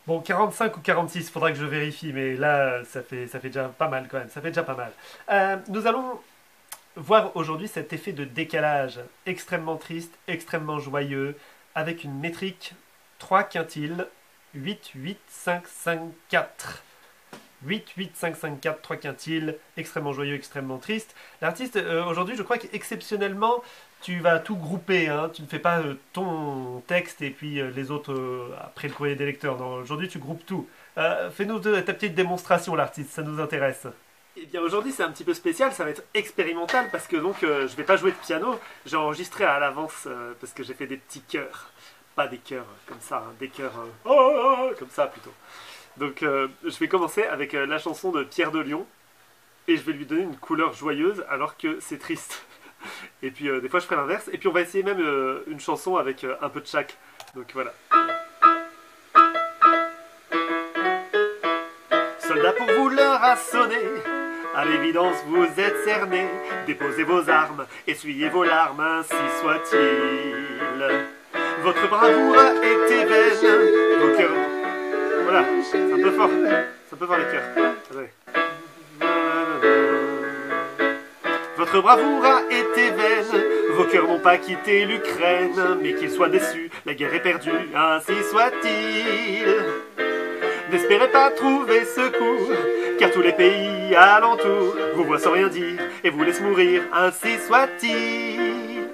Bon, 45 ou 46, faudra que je vérifie, mais là, ça fait déjà pas mal quand même, ça fait déjà pas mal. Nous allons voir aujourd'hui cet effet de décalage extrêmement triste, extrêmement joyeux, avec une métrique 3 quintiles, 8, 8, 5, 5, 4. 8, 8, 5, 5, 4, 3 quintiles, extrêmement joyeux, extrêmement triste. L'artiste, aujourd'hui, je crois qu'exceptionnellement, tu vas tout grouper, hein. Tu ne fais pas ton texte et puis les autres après le courrier des lecteurs. Non, aujourd'hui, tu groupes tout. Fais-nous ta petite démonstration, l'artiste, ça nous intéresse. Eh bien aujourd'hui c'est un petit peu spécial, ça va être expérimental parce que donc je vais pas jouer de piano, j'ai enregistré à l'avance parce que j'ai fait des petits chœurs, pas des chœurs comme ça, hein, des chœurs comme ça plutôt. Donc je vais commencer avec la chanson de Pierre de Lion et je vais lui donner une couleur joyeuse alors que c'est triste. Et puis des fois je ferai l'inverse et puis on va essayer même une chanson avec un peu de chaque. Donc voilà. Soldats pour vous l'heure a sonné. À l'évidence, vous êtes cernés. Déposez vos armes, essuyez vos larmes, ainsi soit-il. Votre bravoure a été vaine. Vos cœurs. Voilà, c'est un peu fort. C'est un peu fort les cœurs. Attendez. Votre bravoure a été vaine. Vos cœurs n'ont pas quitté l'Ukraine. Mais qu'ils soient déçus, la guerre est perdue, ainsi soit-il. N'espérez pas trouver secours, car tous les pays alentours vous voient sans rien dire et vous laissent mourir, ainsi soit-il.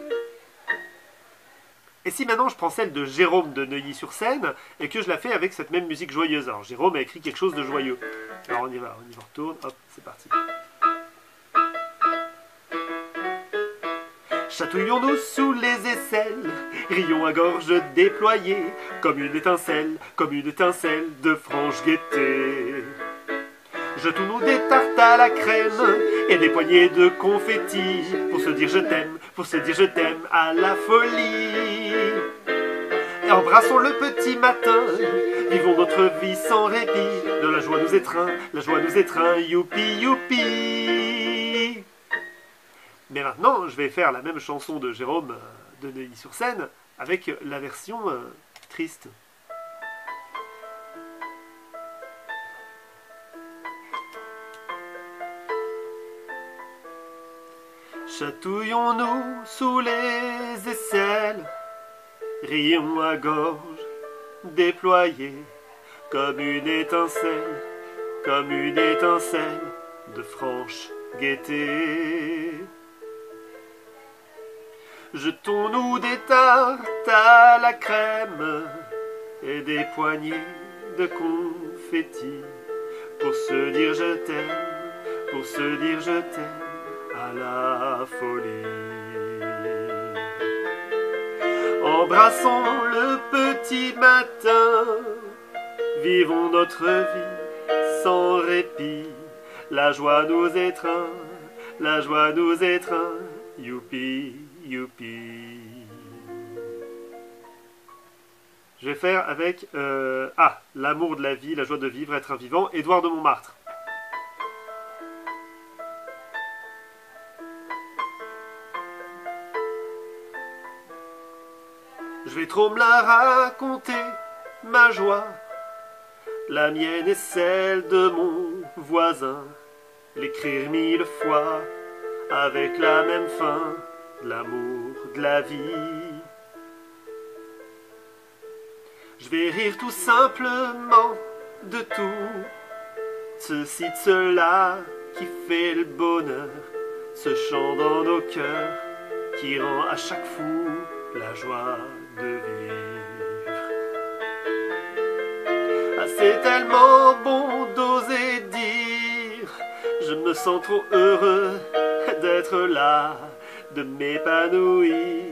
Et si maintenant je prends celle de Jérôme de Neuilly-sur-Seine et que je la fais avec cette même musique joyeuse? Alors Jérôme a écrit quelque chose de joyeux. Alors on y va, on retourne, hop, c'est parti. Chatouillons-nous sous les aisselles, rions à gorge déployée, comme une étincelle de franche gaieté. Jetons-nous des tartes à la crème et des poignées de confettis pour se dire je t'aime à la folie. Et embrassons le petit matin, vivons notre vie sans répit, de la joie nous étreint, youpi youpi. Mais maintenant, je vais faire la même chanson de Jérôme de Neuilly-sur-Seine avec la version triste. Chatouillons-nous sous les aisselles, rions à gorge déployée, comme une étincelle de franche gaieté. Jetons-nous des tartes à la crème et des poignées de confettis pour se dire je t'aime à la folie. Embrassons le petit matin, vivons notre vie sans répit, la joie nous étreint, youpi youpi. Je vais faire avec l'amour de la vie, la joie de vivre, être un vivant, Édouard de Montmartre. Je vais trop me la raconter, ma joie, la mienne et celle de mon voisin, l'écrire 1000 fois, avec la même fin, de l'amour, de la vie. Je vais rire tout simplement de tout, ceci de cela qui fait le bonheur, ce chant dans nos cœurs qui rend à chaque fou la joie de vivre. Ah, c'est tellement bon d'oser dire, je me sens trop heureux d'être là, de m'épanouir,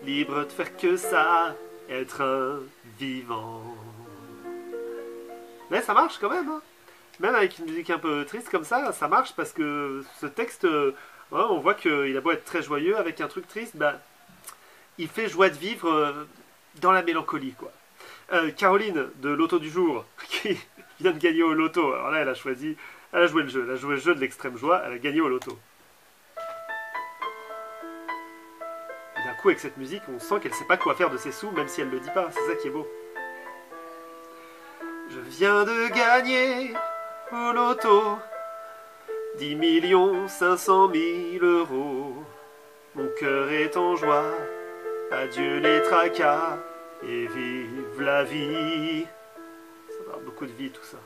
libre de faire que ça, être un vivant. Mais ça marche quand même, hein. Même avec une musique un peu triste comme ça marche parce que ce texte, on voit qu'il a beau être très joyeux avec un truc triste, il fait joie de vivre dans la mélancolie, quoi. Caroline de l'auto du jour qui vient de gagner au loto. Alors là, elle a joué le jeu, de l'extrême joie, elle a gagné au loto. Et d'un coup, avec cette musique, on sent qu'elle sait pas quoi faire de ses sous, même si elle le dit pas. C'est ça qui est beau. Je vient de gagner au loto 10 500 000 euros. Mon cœur est en joie, adieu les tracas et vive la vie. Ça va avoir beaucoup de vie tout ça.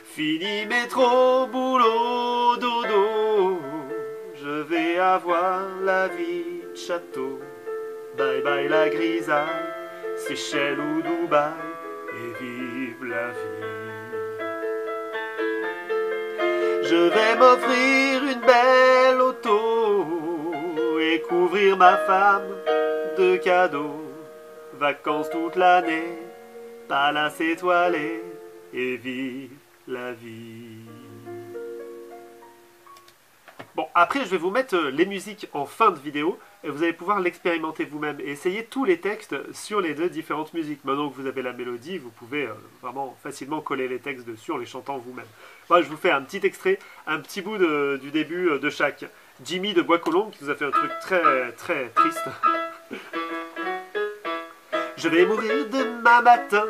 Fini métro, boulot, dodo, je vais avoir la vie de château. Bye bye la grisaille, Seychelles ou Dubaï, et vive la vie. Je vais m'offrir une belle auto et couvrir ma femme de cadeaux. Vacances toute l'année, palace étoilé, et vive la vie. Bon, après je vais vous mettre les musiques en fin de vidéo et vous allez pouvoir l'expérimenter vous-même et essayer tous les textes sur les deux différentes musiques. Maintenant que vous avez la mélodie, vous pouvez vraiment facilement coller les textes dessus en les chantant vous-même. Moi, je vous fais un petit extrait, un petit bout du début de chaque. Jimmy de Bois-Colombes qui nous a fait un truc très très triste. Je vais mourir demain matin,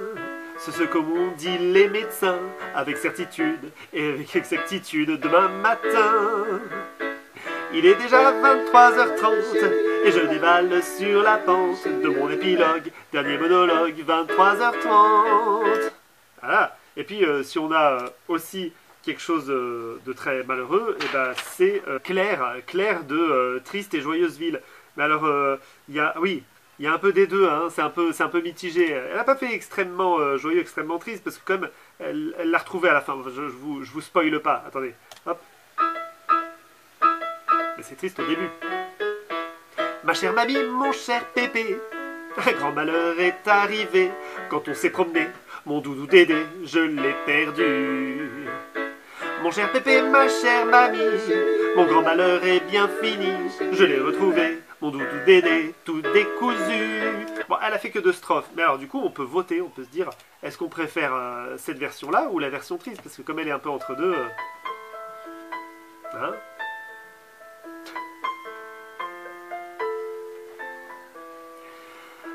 c'est ce que m'ont dit les médecins, avec certitude et avec exactitude demain matin. Il est déjà 23h30 et je dévale sur la pente de mon épilogue, dernier monologue, 23h30. Voilà. Et puis si on a aussi quelque chose de très malheureux, et ben c'est Claire de Triste et Joyeuse Ville. Mais alors, il y a un peu des deux, hein, c'est un peu mitigé. Elle n'a pas fait extrêmement joyeux, extrêmement triste, parce que comme elle l'a retrouvé à la fin, je vous spoile pas, attendez, hop. Mais c'est triste au début. Ma chère mamie, mon cher pépé, un grand malheur est arrivé. Quand on s'est promené, mon doudou Dédé, je l'ai perdu. Mon cher pépé, ma chère mamie, mon grand malheur est bien fini. Je l'ai retrouvé, mon doudou Dédé, tout décousu. Bon, elle a fait que 2 strophes. Mais alors du coup, on peut voter, on peut se dire, est-ce qu'on préfère cette version-là ou la version triste? Parce que comme elle est un peu entre deux... Hein?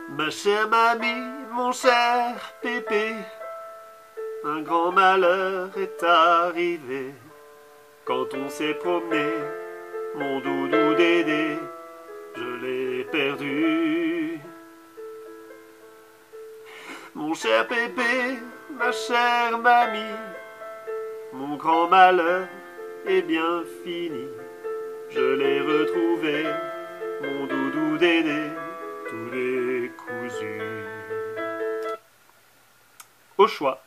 Ma chère mamie, mon cher pépé, un grand malheur est arrivé. Quand on s'est promené, mon doudou Dédé, je l'ai perdu. Mon cher pépé, ma chère mamie, mon grand malheur est bien fini. Je l'ai retrouvé, mon doudou Dédé, tout décousu. Au choix.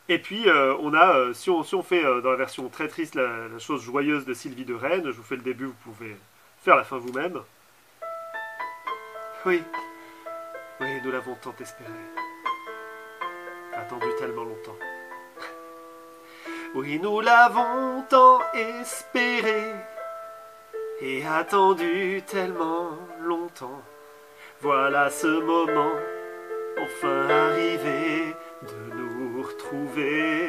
Et puis on a, si on fait dans la version très triste la chose joyeuse de Sylvie de Rennes, je vous fais le début, vous pouvez faire la fin vous-même. Oui, nous l'avons tant espéré, attendu tellement longtemps. Oui, nous l'avons tant espéré et attendu tellement longtemps. Voilà ce moment, enfin arrivé, de nous retrouver.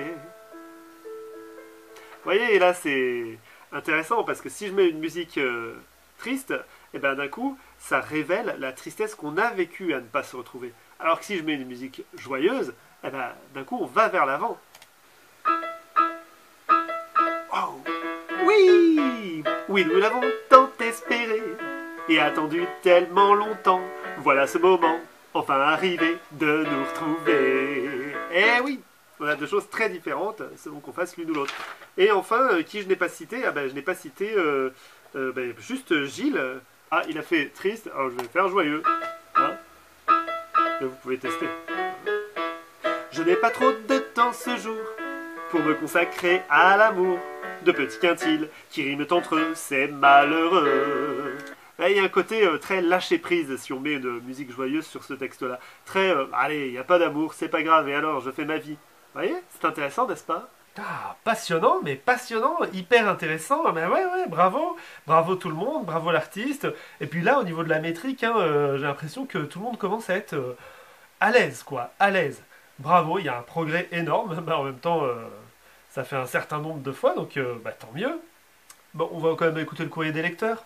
Vous voyez, là c'est intéressant parce que si je mets une musique triste, et ben d'un coup, ça révèle la tristesse qu'on a vécue à ne pas se retrouver. Alors que si je mets une musique joyeuse, et ben d'un coup, on va vers l'avant. Oh, oui, nous l'avons tant espéré et attendu tellement longtemps. Voilà ce moment, enfin arrivé, de nous retrouver. Eh oui, on a 2 choses très différentes, selon qu'on fasse l'une ou l'autre. Et enfin, qui je n'ai pas cité? Ah ben, je n'ai pas cité juste Gilles. Ah, il a fait triste, alors je vais faire joyeux. Hein? Mais vous pouvez tester. Je n'ai pas trop de temps ce jour pour me consacrer à l'amour de petits quintiles qui riment entre eux, c'est malheureux. Là, il y a un côté très lâcher prise si on met une musique joyeuse sur ce texte-là. Très, allez, il n'y a pas d'amour, c'est pas grave, et alors, je fais ma vie. Vous voyez, c'est intéressant, n'est-ce pas? Ah, passionnant, mais passionnant, hyper intéressant. Mais ouais, bravo, bravo tout le monde, bravo l'artiste. Et puis là, au niveau de la métrique, hein, j'ai l'impression que tout le monde commence à être à l'aise, quoi, à l'aise. Bravo, il y a un progrès énorme. Bah, en même temps, ça fait un certain nombre de fois, donc tant mieux. Bon, on va quand même écouter le courrier des lecteurs.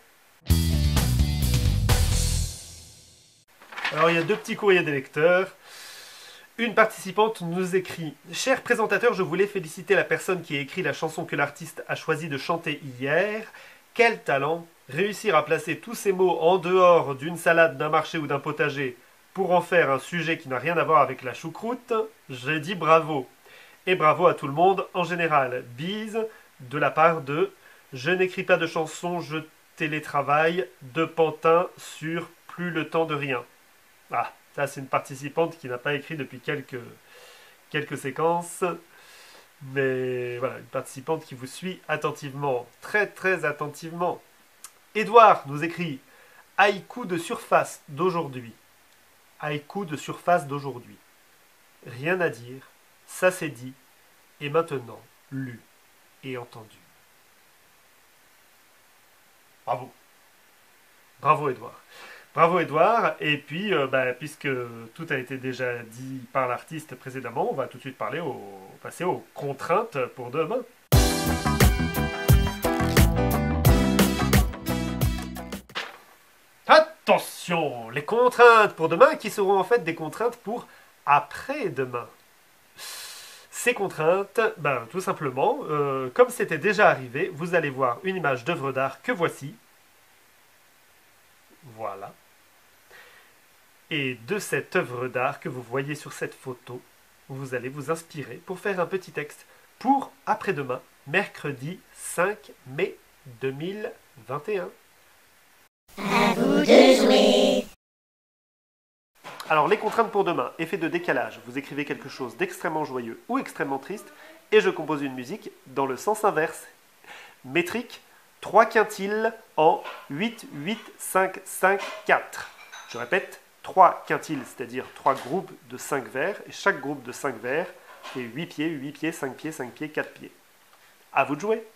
Alors, il y a 2 petits courriers des lecteurs. Une participante nous écrit: Cher présentateur, je voulais féliciter la personne qui a écrit la chanson que l'artiste a choisi de chanter hier. Quel talent! Réussir à placer tous ces mots en dehors d'une salade, d'un marché ou d'un potager pour en faire un sujet qui n'a rien à voir avec la choucroute, j'ai dit bravo. Et bravo à tout le monde en général. Bise de la part de Je n'écris pas de chansons, je télétravaille de Pantin sur Plus le temps de rien. Ah, ça c'est une participante qui n'a pas écrit depuis quelques séquences. Mais voilà, une participante qui vous suit attentivement, très très attentivement. Édouard nous écrit Haïku de surface d'aujourd'hui. Haïku de surface d'aujourd'hui. Rien à dire, ça c'est dit, et maintenant lu et entendu. Bravo. Bravo Édouard. Bravo Edouard, et puis puisque tout a été déjà dit par l'artiste précédemment, on va tout de suite passer aux contraintes pour demain. Attention, les contraintes pour demain qui seront en fait des contraintes pour après-demain. Ces contraintes, tout simplement, comme c'était déjà arrivé, vous allez voir une image d'œuvre d'art que voici. Voilà. Et de cette œuvre d'art que vous voyez sur cette photo, vous allez vous inspirer pour faire un petit texte pour après-demain, mercredi 5 mai 2021. À vous de jouer. Alors les contraintes pour demain, effet de décalage, vous écrivez quelque chose d'extrêmement joyeux ou extrêmement triste, et je compose une musique dans le sens inverse. Métrique, 3 quintiles en 8, 8, 5, 5, 4. Je répète, 3 quintiles, c'est-à-dire 3 groupes de 5 vers, et chaque groupe de 5 vers fait 8 pieds, 5 pieds, 5 pieds, 4 pieds. À vous de jouer!